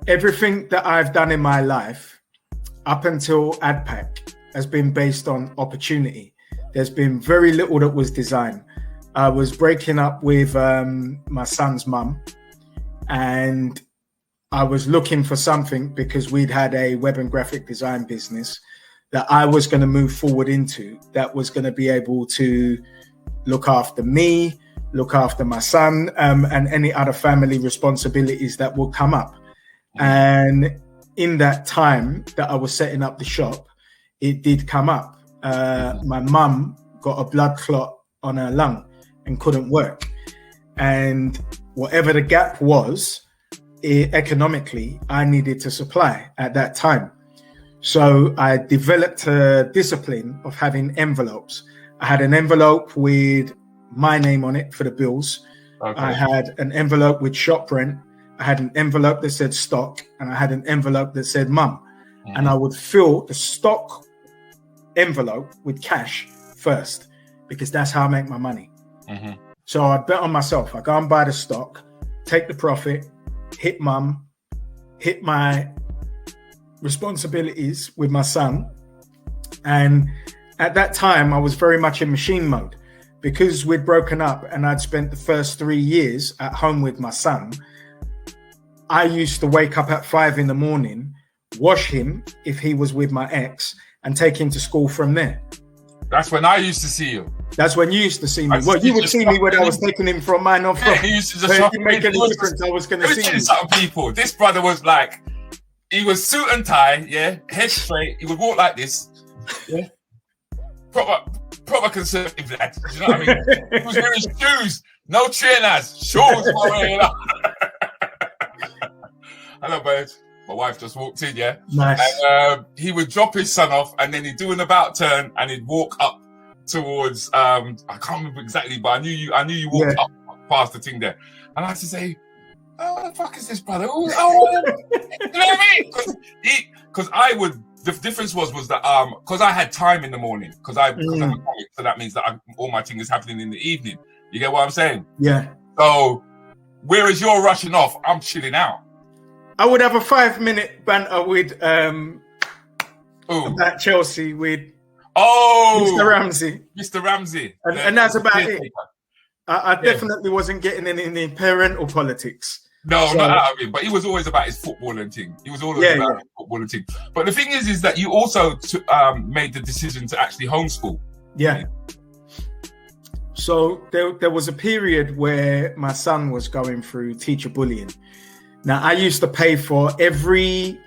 everything that I've done in my life up until ADPAC has been based on opportunity. There's been very little that was designed. I was breaking up with my son's mum, and I was looking for something because we'd had a web and graphic design business that I was going to move forward into, that was going to be able to look after me, look after my son, and any other family responsibilities that will come up. And in that time that I was setting up the shop, it did come up. My mum got a blood clot on her lung and couldn't work. And whatever the gap was, economically, I needed to supply at that time. So I developed a discipline of having envelopes. I had an envelope with my name on it for the bills. Okay. I had an envelope with shop rent. I had an envelope that said stock, and I had an envelope that said mum. Mm-hmm. And I would fill the stock envelope with cash first, because that's how I make my money. Mm-hmm. So I bet on myself. I go and buy the stock, take the profit, hit mum, hit my responsibilities with my son. And at that time, I was very much in machine mode, because we'd broken up and I'd spent the first 3 years at home with my son. I used to wake up at 5 a.m, wash him if he was with my ex, and take him to school from there. That's when I used to see you. That's when you used to see me. Well, you would see me when I was taking him from mine off. Yeah, he used to just so it didn't make any difference. I was going to see you. Some people. This brother was like, he was suit and tie, yeah, head straight. He would walk like this, yeah, proper conservative lad. You know what I mean? He was wearing shoes, no trainers, shoes. Hello, babe. My wife just walked in, yeah. Nice. And he would drop his son off, and then he'd do an about turn, and he'd walk up towards. I can't remember exactly, but I knew you walked up past the thing there, and I had to say, "Oh, what the fuck is this, brother?" You know what I mean? Because I would. The difference was that because I had time in the morning, because I'm a comic, so that means that all my thing is happening in the evening. You get what I'm saying? Yeah. So, whereas you're rushing off, I'm chilling out. I would have a 5-minute banter with about Chelsea with Mr. Ramsey. Mr. Ramsey. And that's about it. I definitely wasn't getting in any parental politics. No, not out of him. But he was always about his football and thing. He was always about his football and thing. But the thing is that you also made the decision to actually homeschool. Yeah. So there was a period where my son was going through teacher bullying. Now, I used to pay for every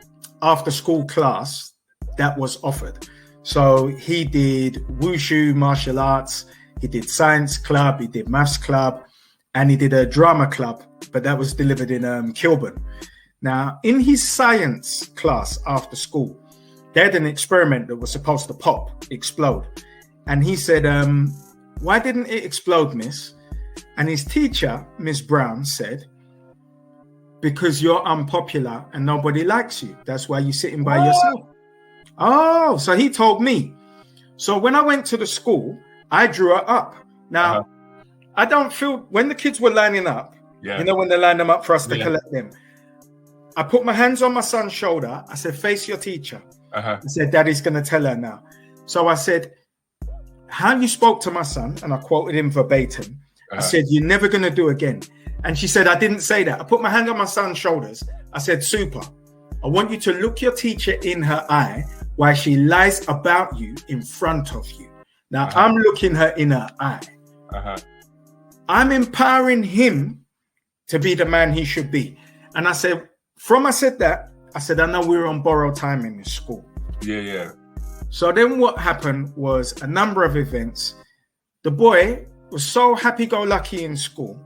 after-school class that was offered. So he did wushu, martial arts, he did science club, he did maths club, and he did a drama club, but that was delivered in Kilburn. Now, in his science class after school, they had an experiment that was supposed to explode. And he said, why didn't it explode, miss? And his teacher, Miss Brown, said, because you're unpopular and nobody likes you. That's why you're sitting by yourself. Oh, so he told me. So when I went to the school, I drew her up. Now, I don't feel, when the kids were lining up, you know, when they line them up for us to collect them, I put my hands on my son's shoulder. I said, face your teacher. I said, Daddy's going to tell her now. So I said, how you spoke to my son, and I quoted him verbatim. I said, you're never going to do again. And she said, I didn't say that. I put my hand on my son's shoulders. I said, super. I want you to look your teacher in her eye while she lies about you in front of you. Now, I'm looking her in her eye. I'm empowering him to be the man he should be. And I said, I said, I know we were on borrowed time in this school. Yeah. So then what happened was a number of events. The boy was so happy-go-lucky in school.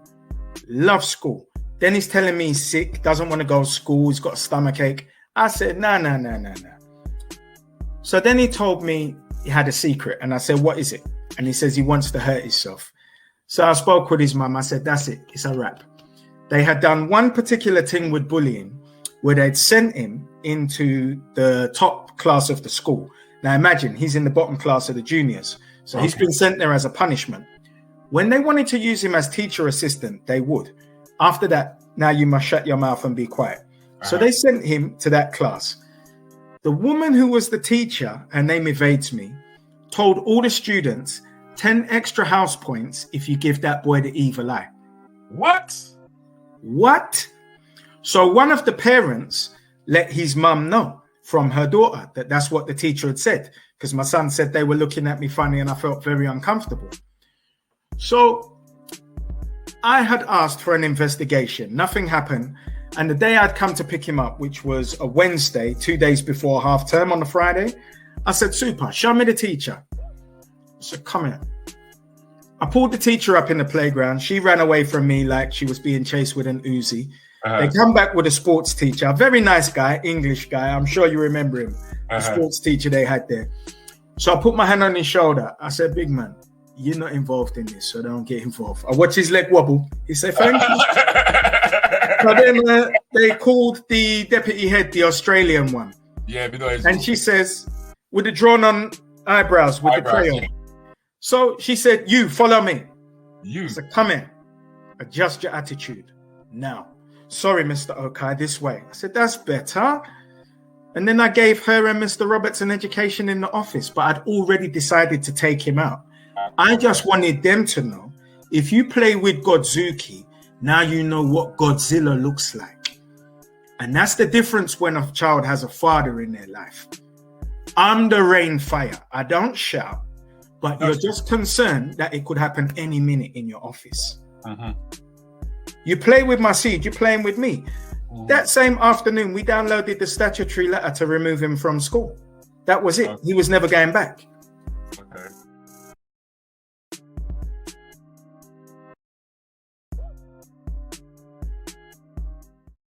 Love school. Then he's telling me he's sick, doesn't want to go to school, he's got a stomachache. I said, no. So then he told me he had a secret, and I said, what is it? And he says he wants to hurt himself. So I spoke with his mum. I said, that's it, it's a wrap. They had done one particular thing with bullying where they'd sent him into the top class of the school. Now imagine, he's in the bottom class of the juniors. So he's been sent there as a punishment. When they wanted to use him as teacher assistant, they would. After that, now you must shut your mouth and be quiet. So they sent him to that class. The woman who was the teacher, her name evades me, told all the students 10 extra house points if you give that boy the evil eye. What? So one of the parents let his mum know from her daughter that that's what the teacher had said, because my son said they were looking at me funny and I felt very uncomfortable. So I had asked for an investigation. Nothing happened. And the day I'd come to pick him up, which was a Wednesday, 2 days before half term on a Friday, I said, Super, show me the teacher. I said, come here. I pulled the teacher up in the playground. She ran away from me like she was being chased with an Uzi. They come back with a sports teacher, a very nice guy, English guy. I'm sure you remember him, the sports teacher they had there. So I put my hand on his shoulder. I said, big man, you're not involved in this, so don't get involved. I watched his leg wobble. He said, thank you. So then they called the deputy head, the Australian one. Yeah, because and she says, with the drawn on eyebrows, with the crayon. So she said, you follow me. I said, come here. Adjust your attitude now. Sorry, Mr. Okai, this way. I said, that's better. And then I gave her and Mr. Roberts an education in the office, but I'd already decided to take him out. I just wanted them to know, if you play with Godzuki, now you know what Godzilla looks like. And that's the difference when a child has a father in their life. I'm the rain fire. I don't shout, but you're just concerned that it could happen any minute in your office. You play with my seed, you're playing with me. That same afternoon, we downloaded the statutory letter to remove him from school. That was it. He was never going back.